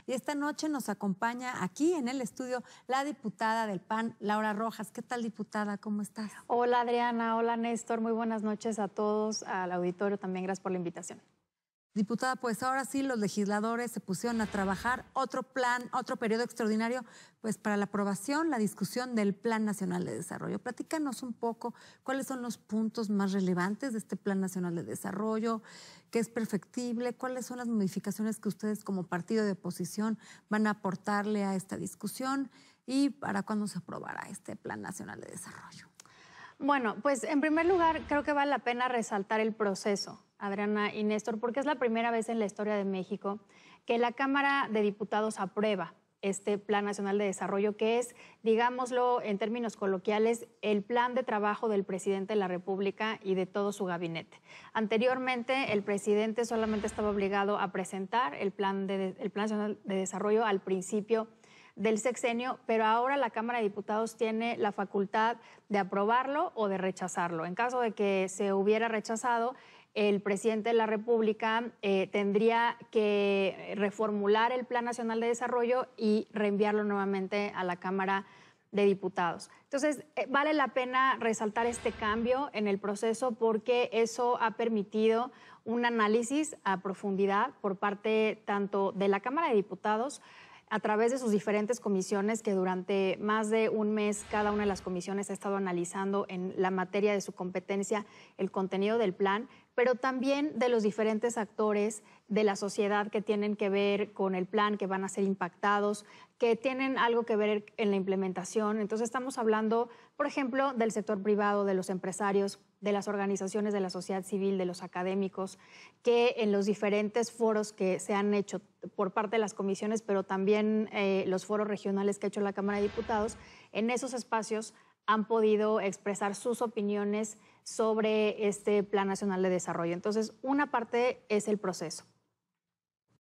Y esta noche nos acompaña aquí en el estudio la diputada del PAN, Laura Rojas. ¿Qué tal, diputada? ¿Cómo estás? Hola, Adriana. Hola, Néstor. Muy buenas noches a todos, al auditorio también. Gracias por la invitación. Diputada, pues ahora sí los legisladores se pusieron a trabajar otro plan, otro periodo extraordinario, pues para la aprobación, la discusión del Plan Nacional de Desarrollo. Platícanos un poco cuáles son los puntos más relevantes de este Plan Nacional de Desarrollo, qué es perfectible, cuáles son las modificaciones que ustedes como partido de oposición van a aportarle a esta discusión y para cuándo se aprobará este Plan Nacional de Desarrollo. Bueno, pues en primer lugar creo que vale la pena resaltar el proceso, Adriana y Néstor, porque es la primera vez en la historia de México que la Cámara de Diputados aprueba este Plan Nacional de Desarrollo, que es, digámoslo en términos coloquiales, el plan de trabajo del presidente de la República y de todo su gabinete. Anteriormente, el presidente solamente estaba obligado a presentar el Plan Nacional de Desarrollo al principio del sexenio, pero ahora la Cámara de Diputados tiene la facultad de aprobarlo o de rechazarlo. En caso de que se hubiera rechazado, el presidente de la República tendría que reformular el Plan Nacional de Desarrollo y reenviarlo nuevamente a la Cámara de Diputados. Entonces, vale la pena resaltar este cambio en el proceso porque eso ha permitido un análisis a profundidad por parte tanto de la Cámara de Diputados a través de sus diferentes comisiones, que durante más de un mes cada una de las comisiones ha estado analizando en la materia de su competencia el contenido del plan, pero también de los diferentes actores de la sociedad que tienen que ver con el plan, que van a ser impactados, que tienen algo que ver en la implementación. Entonces estamos hablando, por ejemplo, del sector privado, de los empresarios, de las organizaciones de la sociedad civil, de los académicos, que en los diferentes foros que se han hecho por parte de las comisiones, pero también los foros regionales que ha hecho la Cámara de Diputados, en esos espacios han podido expresar sus opiniones sobre este Plan Nacional de Desarrollo. Entonces, una parte es el proceso.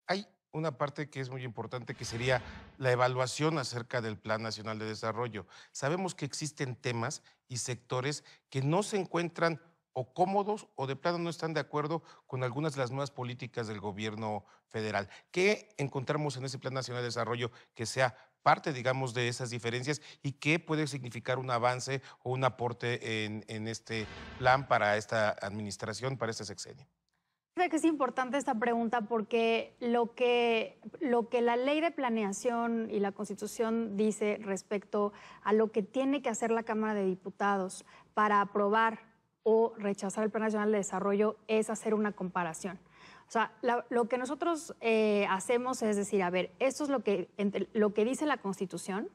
Hay una parte que es muy importante, que sería la evaluación acerca del Plan Nacional de Desarrollo. Sabemos que existen temas y sectores que no se encuentran o cómodos o de plano no están de acuerdo con algunas de las nuevas políticas del gobierno federal. ¿Qué encontramos en ese Plan Nacional de Desarrollo que sea parte, digamos, de esas diferencias y qué puede significar un avance o un aporte en este plan para esta administración, para este sexenio? Creo que es importante esta pregunta porque lo que la ley de planeación y la Constitución dice respecto a lo que tiene que hacer la Cámara de Diputados para aprobar o rechazar el Plan Nacional de Desarrollo es hacer una comparación. O sea, lo que nosotros hacemos es decir, a ver, esto es entre lo que dice la Constitución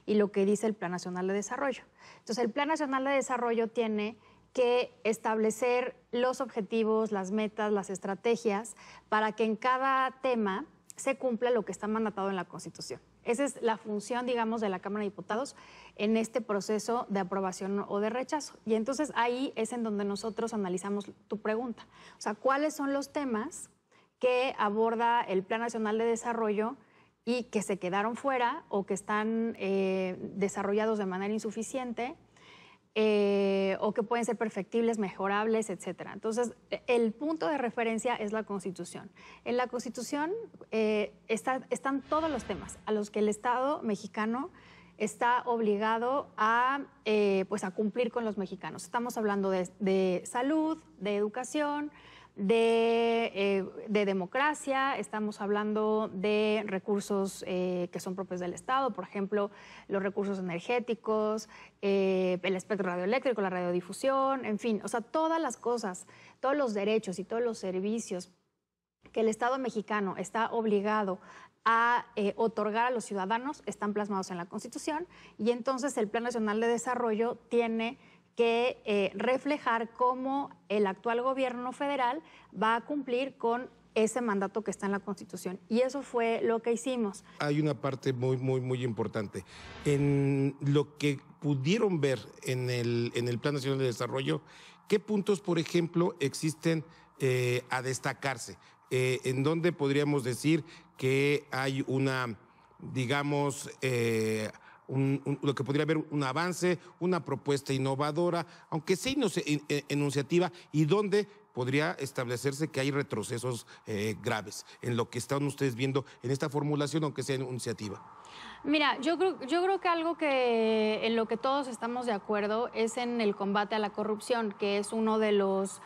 y lo que dice el Plan Nacional de Desarrollo. Entonces, el Plan Nacional de Desarrollo tiene que establecer los objetivos, las metas, las estrategias para que en cada tema se cumpla lo que está mandatado en la Constitución. Esa es la función, digamos, de la Cámara de Diputados en este proceso de aprobación o de rechazo. Y entonces ahí es en donde nosotros analizamos tu pregunta. O sea, ¿cuáles son los temas que aborda el Plan Nacional de Desarrollo y que se quedaron fuera o que están desarrollados de manera insuficiente? O que pueden ser perfectibles, mejorables, etcétera. Entonces, el punto de referencia es la Constitución. En la Constitución están todos los temas a los que el Estado mexicano está obligado a cumplir con los mexicanos. Estamos hablando de salud, de educación, de democracia, estamos hablando de recursos que son propios del Estado, por ejemplo, los recursos energéticos, el espectro radioeléctrico, la radiodifusión, en fin, o sea, todas las cosas, todos los derechos y todos los servicios que el Estado mexicano está obligado a otorgar a los ciudadanos están plasmados en la Constitución y entonces el Plan Nacional de Desarrollo tiene que reflejar cómo el actual gobierno federal va a cumplir con ese mandato que está en la Constitución. Y eso fue lo que hicimos. Hay una parte muy importante. En lo que pudieron ver en el Plan Nacional de Desarrollo, ¿qué puntos, por ejemplo, existen a destacarse? ¿En dónde podríamos decir que hay una, digamos, lo que podría haber un avance, una propuesta innovadora, aunque sea enunciativa, y donde podría establecerse que hay retrocesos graves en lo que están ustedes viendo en esta formulación, aunque sea iniciativa. Mira, yo creo que algo que en lo que todos estamos de acuerdo es en el combate a la corrupción, que es uno de los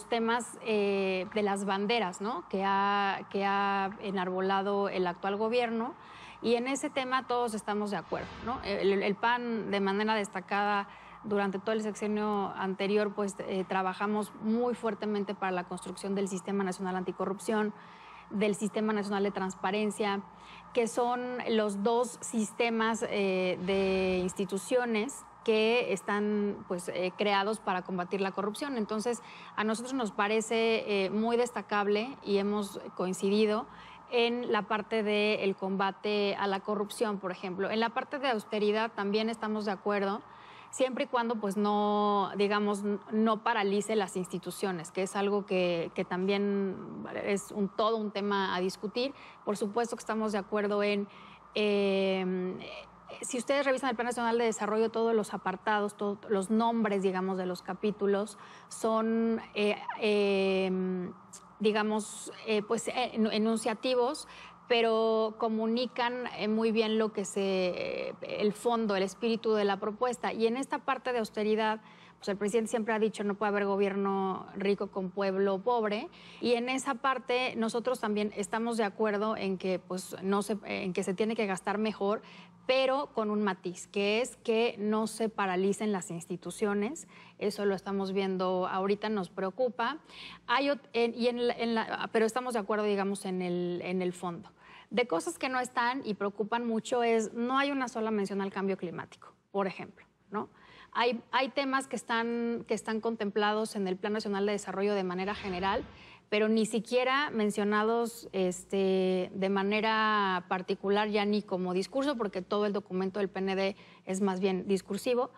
temas, de las banderas, ¿no?, que ha enarbolado el actual gobierno, y en ese tema todos estamos de acuerdo, ¿no? El PAN, de manera destacada, durante todo el sexenio anterior, pues trabajamos muy fuertemente para la construcción del Sistema Nacional Anticorrupción, del Sistema Nacional de Transparencia, que son los dos sistemas de instituciones que están pues, creados para combatir la corrupción. Entonces, a nosotros nos parece muy destacable y hemos coincidido en la parte del combate a la corrupción, por ejemplo. En la parte de austeridad también estamos de acuerdo, siempre y cuando pues no, digamos, no paralice las instituciones, que es algo que también es todo un tema a discutir. Por supuesto que estamos de acuerdo en... si ustedes revisan el Plan Nacional de Desarrollo, todos los apartados, todos los nombres, digamos, de los capítulos son, digamos, pues enunciativos, pero comunican muy bien lo que el fondo, el espíritu de la propuesta. Y en esta parte de austeridad, pues el presidente siempre ha dicho no puede haber gobierno rico con pueblo pobre, y en esa parte nosotros también estamos de acuerdo en que, pues, en que se tiene que gastar mejor, pero con un matiz, que es que no se paralicen las instituciones. Eso lo estamos viendo ahorita, nos preocupa. Pero estamos de acuerdo, digamos, en el fondo. De cosas que no están y preocupan mucho no hay una sola mención al cambio climático, por ejemplo, ¿no? Hay temas que están contemplados en el Plan Nacional de Desarrollo de manera general, pero ni siquiera mencionados de manera particular, ya ni como discurso, porque todo el documento del PND es más bien discursivo,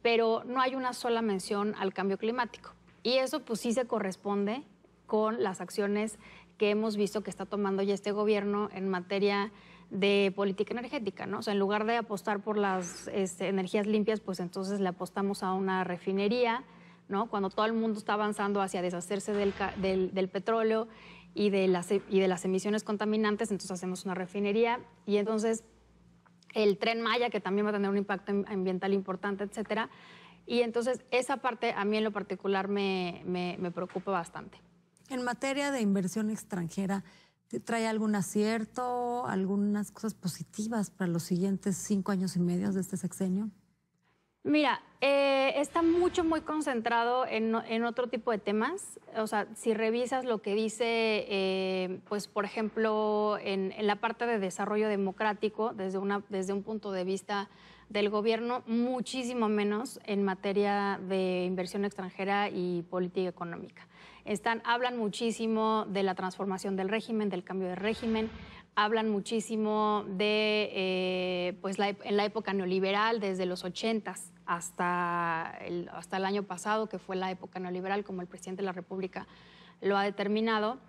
pero no hay una sola mención al cambio climático. Y eso pues sí se corresponde con las acciones que hemos visto que está tomando ya este gobierno en materia de política energética, ¿no? O sea, en lugar de apostar por las energías limpias, pues entonces le apostamos a una refinería, ¿no? Cuando todo el mundo está avanzando hacia deshacerse del petróleo y de las emisiones contaminantes, entonces hacemos una refinería, y entonces el Tren Maya, que también va a tener un impacto ambiental importante, etcétera. Y entonces esa parte a mí en lo particular me preocupa bastante. En materia de inversión extranjera, ¿trae algún acierto, algunas cosas positivas para los siguientes 5 años y medio de este sexenio? Mira, está muy concentrado en otro tipo de temas. O sea, si revisas lo que dice, pues, por ejemplo, en la parte de desarrollo democrático, desde un punto de vista del gobierno, muchísimo menos en materia de inversión extranjera y política económica. Hablan muchísimo de la transformación del régimen, del cambio de régimen, hablan muchísimo de pues en la época neoliberal, desde los 80s hasta el año pasado, que fue la época neoliberal, como el presidente de la República lo ha determinado.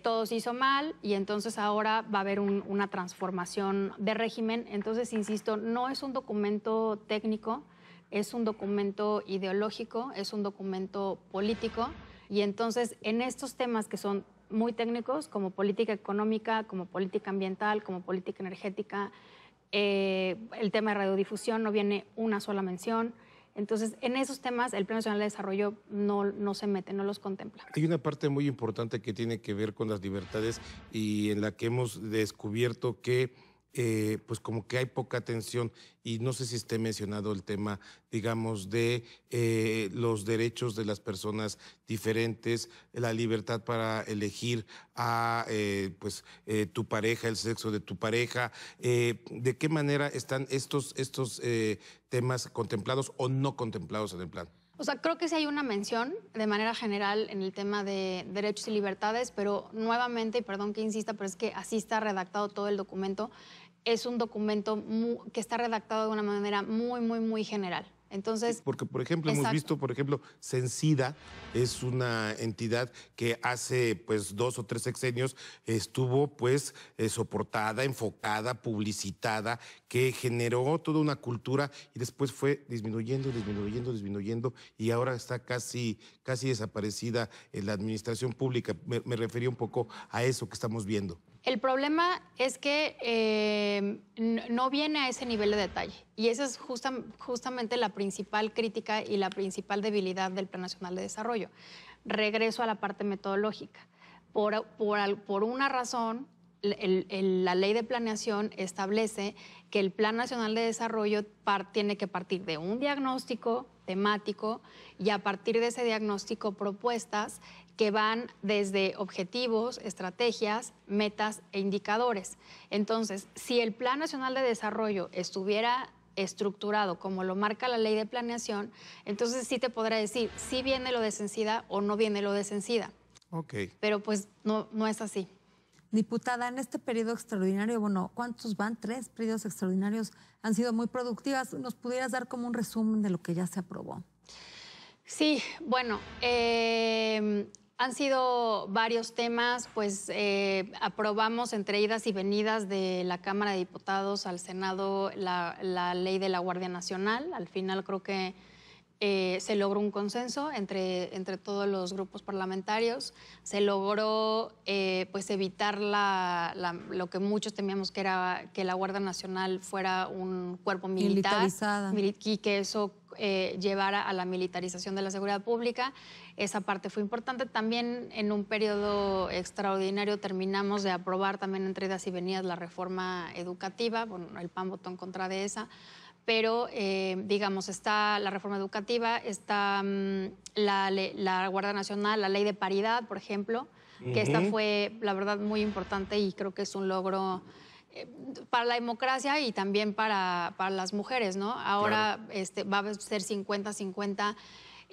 Todo se hizo mal y entonces ahora va a haber una transformación de régimen. Entonces, insisto, no es un documento técnico, es un documento ideológico, es un documento político. Y entonces, en estos temas que son muy técnicos, como política económica, como política ambiental, como política energética, el tema de radiodifusión no viene una sola mención. Entonces, en esos temas, el Plan Nacional de Desarrollo no se mete, no los contempla. Hay una parte muy importante que tiene que ver con las libertades y en la que hemos descubierto que pues como que hay poca atención, y no sé si esté mencionado el tema, digamos, de los derechos de las personas diferentes, la libertad para elegir a tu pareja, el sexo de tu pareja. ¿De qué manera están estos temas contemplados o no contemplados en el plan? O sea, creo que sí hay una mención de manera general en el tema de derechos y libertades, pero nuevamente, y perdón que insista, pero es que así está redactado todo el documento, es un documento que está redactado de una manera muy general. Entonces, porque, por ejemplo, hemos exacto. visto, por ejemplo, Cencida es una entidad que hace pues 2 o 3 sexenios estuvo pues soportada, enfocada, publicitada, que generó toda una cultura y después fue disminuyendo y ahora está casi desaparecida en la administración pública. Me refería un poco a eso que estamos viendo. El problema es que no viene a ese nivel de detalle y esa es justamente la principal crítica y la principal debilidad del Plan Nacional de Desarrollo. Regreso a la parte metodológica. Por una razón, la ley de planeación establece que el Plan Nacional de Desarrollo tiene que partir de un diagnóstico temático y a partir de ese diagnóstico propuestas que van desde objetivos, estrategias, metas e indicadores. Entonces, si el Plan Nacional de Desarrollo estuviera estructurado como lo marca la ley de planeación, entonces sí te podrá decir si viene lo de Cencida o no viene lo de Cencida. Ok. Pero pues no es así. Diputada, en este periodo extraordinario, bueno, ¿cuántos van? 3 periodos extraordinarios han sido muy productivas. ¿Nos pudieras dar como un resumen de lo que ya se aprobó? Sí, bueno, han sido varios temas, pues aprobamos entre idas y venidas de la Cámara de Diputados al Senado la ley de la Guardia Nacional. Al final creo que se logró un consenso entre todos los grupos parlamentarios. Se logró pues evitar lo que muchos temíamos, que era que la Guardia Nacional fuera un cuerpo militar. Militarizada. Y que eso llevara a la militarización de la seguridad pública. Esa parte fue importante. También en un periodo extraordinario terminamos de aprobar también entre idas y venidas la reforma educativa. Bueno, el PAN votó en contra de esa. Pero, digamos, está la reforma educativa, está la Guardia Nacional, la ley de paridad, por ejemplo, que esta fue, la verdad, muy importante y creo que es un logro para la democracia y también para las mujeres, ¿no? Ahora claro. Va a ser 50-50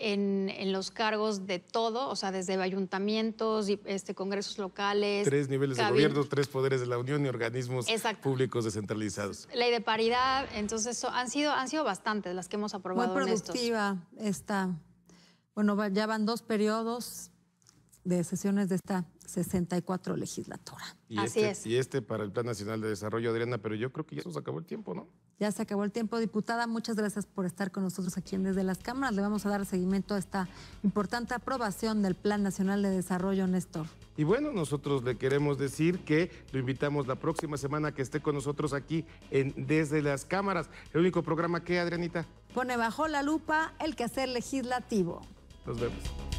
en los cargos de todo, o sea, desde ayuntamientos, congresos locales. 3 niveles de gobierno, 3 poderes de la Unión y organismos públicos descentralizados. Ley de paridad, entonces han sido bastantes las que hemos aprobado. Muy productiva esta. Bueno, ya van 2 periodos de sesiones de esta 64 legislatura. Así es. Y para el Plan Nacional de Desarrollo, Adriana, pero yo creo que ya nos acabó el tiempo, ¿no? Ya se acabó el tiempo, diputada. Muchas gracias por estar con nosotros aquí en Desde las Cámaras. Le vamos a dar seguimiento a esta importante aprobación del Plan Nacional de Desarrollo, Néstor. Y bueno, nosotros le queremos decir que lo invitamos la próxima semana a que esté con nosotros aquí en Desde las Cámaras. El único programa que, Adrianita, pone bajo la lupa el quehacer legislativo. Nos vemos.